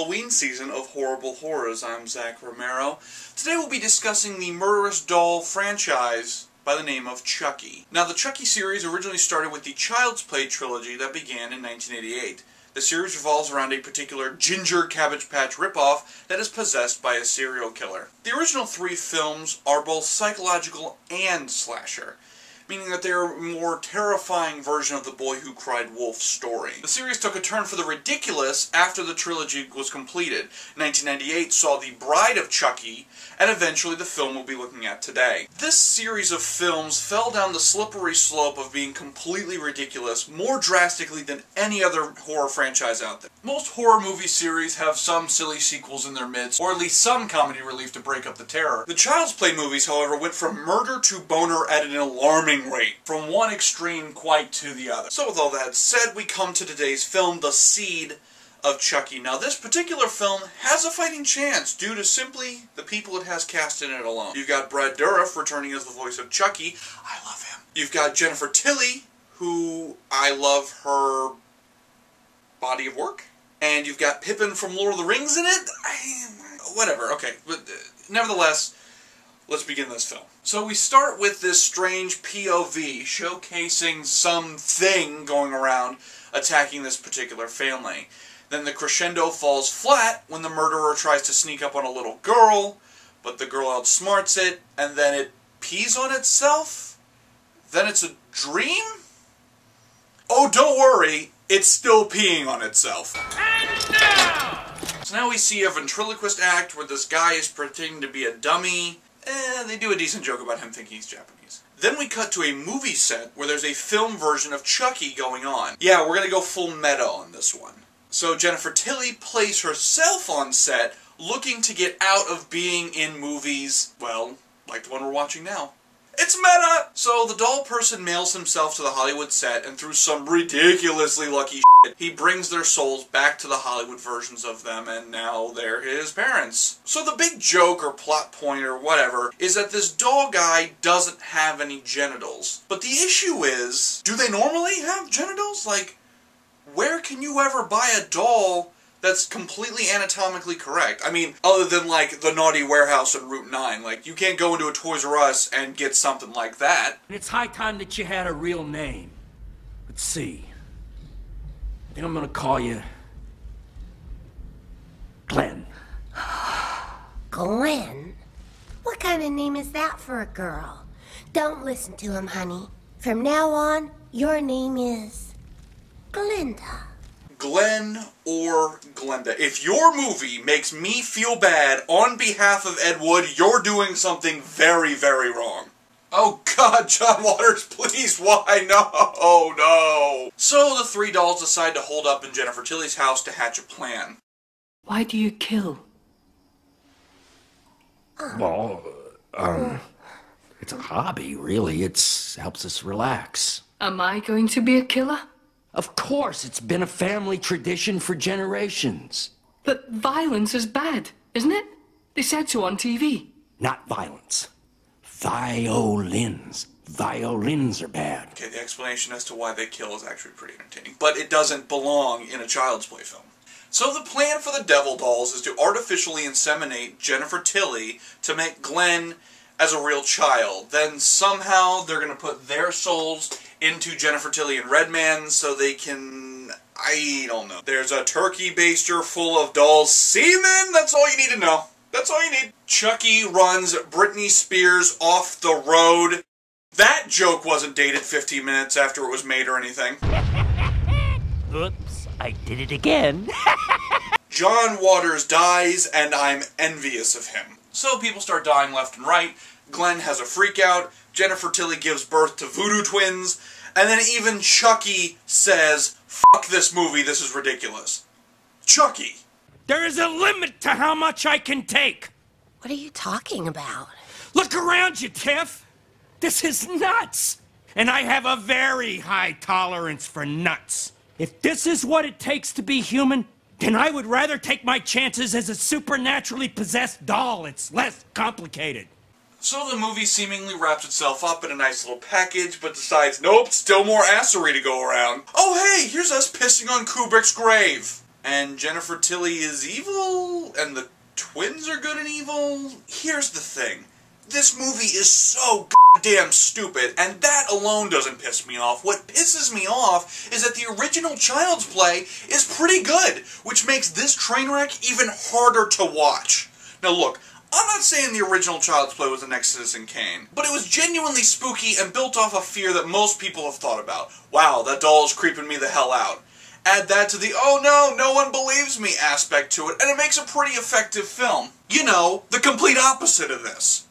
Halloween season of Horrible Horrors. I'm Zach Romero. Today we'll be discussing the murderous doll franchise by the name of Chucky. Now, the Chucky series originally started with the Child's Play trilogy that began in 1988. The series revolves around a particular Ginger Cabbage Patch ripoff that is possessed by a serial killer. The original three films are both psychological and slasher, meaning that they are a more terrifying version of the Boy Who Cried Wolf story. The series took a turn for the ridiculous after the trilogy was completed. 1998 saw The Bride of Chucky, and eventually the film we'll be looking at today. This series of films fell down the slippery slope of being completely ridiculous more drastically than any other horror franchise out there. Most horror movie series have some silly sequels in their midst, or at least some comedy relief to break up the terror. The Child's Play movies, however, went from murder to boner at an alarming rate, from one extreme quite to the other. So with all that said, we come to today's film, The Seed of Chucky. Now, this particular film has a fighting chance due to simply the people it has cast in it alone. You've got Brad Dourif returning as the voice of Chucky. I love him. You've got Jennifer Tilly, who I love her body of work. And you've got Pippin from Lord of the Rings in it. Whatever, okay. But nevertheless, let's begin this film. So we start with this strange POV showcasing something going around attacking this particular family. Then the crescendo falls flat when the murderer tries to sneak up on a little girl, but the girl outsmarts it, and then it pees on itself? Then it's a dream? Oh, don't worry, it's still peeing on itself. And now! So now we see a ventriloquist act where this guy is pretending to be a dummy. They do a decent joke about him thinking he's Japanese. Then we cut to a movie set where there's a film version of Chucky going on. Yeah, we're gonna go full meta on this one. So Jennifer Tilly plays herself on set, looking to get out of being in movies, well, like the one we're watching now. It's meta! So the doll person mails himself to the Hollywood set, and through some ridiculously lucky shit, he brings their souls back to the Hollywood versions of them, and now they're his parents. So the big joke or plot point or whatever is that this doll guy doesn't have any genitals. But the issue is, do they normally have genitals? Like, where can you ever buy a doll that's completely anatomically correct? I mean, other than, like, the Naughty Warehouse on Route 9. Like, you can't go into a Toys R Us and get something like that. It's high time that you had a real name. Let's see. I think I'm gonna call you Glenn. Glenn? What kind of name is that for a girl? Don't listen to him, honey. From now on, your name is Glinda. Glenn or Glenda. If your movie makes me feel bad on behalf of Ed Wood, you're doing something very, very wrong. Oh God, John Waters, please, why? No, no. So the three dolls decide to hold up in Jennifer Tilly's house to hatch a plan. Why do you kill? Well, it's a hobby, really. It helps us relax. Am I going to be a killer? Of course, it's been a family tradition for generations. But violence is bad, isn't it? They said so on TV. Not violence. Violins. Violins are bad. Okay, the explanation as to why they kill is actually pretty entertaining, but it doesn't belong in a Child's Play film. So the plan for the Devil Dolls is to artificially inseminate Jennifer Tilly to make Glenn as a real child. Then somehow they're going to put their souls into Jennifer Tilly and Redman so they can... I don't know. There's a turkey baster full of dolls' semen! That's all you need to know. That's all you need. Chucky runs Britney Spears off the road. That joke wasn't dated 15 minutes after it was made or anything. Oops, I did it again. John Waters dies, and I'm envious of him. So people start dying left and right. Glenn has a freak out. Jennifer Tilly gives birth to voodoo twins. And then even Chucky says, "Fuck this movie, this is ridiculous." Chucky! There is a limit to how much I can take. What are you talking about? Look around you, Tiff. This is nuts. And I have a very high tolerance for nuts. If this is what it takes to be human, then I would rather take my chances as a supernaturally possessed doll. It's less complicated. So the movie seemingly wraps itself up in a nice little package, but decides, nope, still more assery to go around. Oh hey, here's us pissing on Kubrick's grave. and Jennifer Tilly is evil, and the twins are good and evil. Here's the thing. This movie is so goddamn stupid, and that alone doesn't piss me off. What pisses me off is that the original Child's Play is pretty good, which makes this train wreck even harder to watch. Now look, I'm not saying the original Child's Play was the next Citizen Kane, but it was genuinely spooky and built off a fear that most people have thought about. Wow, that doll is creeping me the hell out. Add that to the "oh no, no one believes me" aspect to it, and it makes a pretty effective film. You know, the complete opposite of this.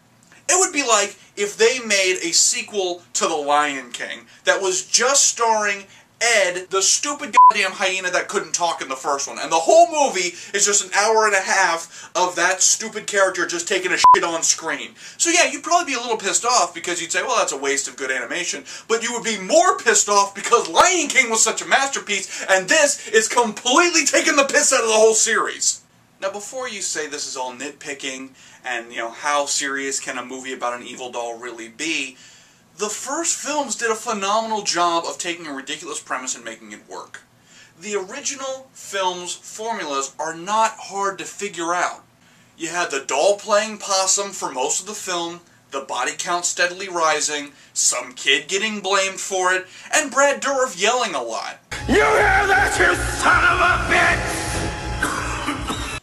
It would be like if they made a sequel to The Lion King that was just starring Ed, the stupid goddamn hyena that couldn't talk in the first one, and the whole movie is just an hour and a half of that stupid character just taking a shit on screen. So yeah, you'd probably be a little pissed off because you'd say, well, that's a waste of good animation, but you would be more pissed off because Lion King was such a masterpiece, and this is completely taking the piss out of the whole series. Now, before you say this is all nitpicking, and, you know, how serious can a movie about an evil doll really be, the first films did a phenomenal job of taking a ridiculous premise and making it work. The original films' formulas are not hard to figure out. You had the doll playing possum for most of the film, the body count steadily rising, some kid getting blamed for it, and Brad Dourif yelling a lot. You hear that, you son of a bitch?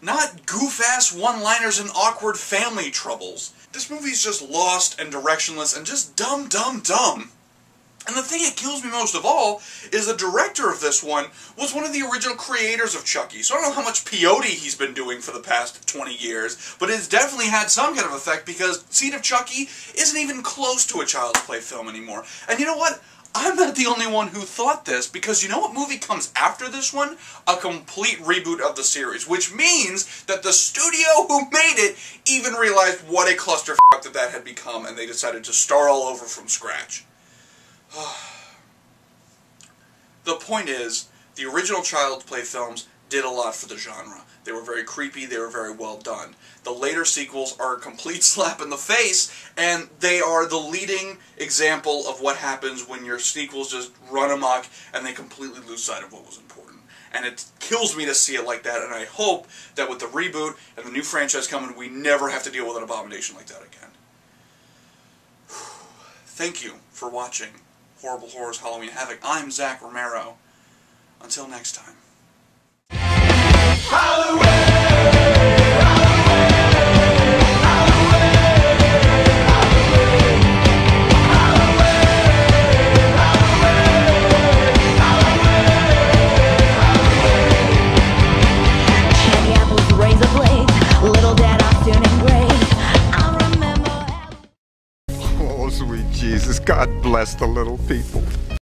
Not goof-ass one-liners and awkward family troubles. This movie's just lost and directionless and just dumb. And the thing that kills me most of all is the director of this one was one of the original creators of Chucky. So I don't know how much peyote he's been doing for the past 20 years, but it's definitely had some kind of effect because Seed of Chucky isn't even close to a Child's Play film anymore. And you know what? I'm not the only one who thought this, because you know what movie comes after this one? A complete reboot of the series, which means that the studio who made it even realized what a clusterfuck that had become, and they decided to start all over from scratch. The point is, the original Child's Play films did a lot for the genre. They were very creepy, they were very well done. The later sequels are a complete slap in the face, and they are the leading example of what happens when your sequels just run amok and they completely lose sight of what was important. And it kills me to see it like that, and I hope that with the reboot and the new franchise coming, we never have to deal with an abomination like that again. Thank you for watching Horrible Horrors Halloween Havoc. I'm Zach Romero. Until next time. Oh, sweet Jesus, God bless the little people.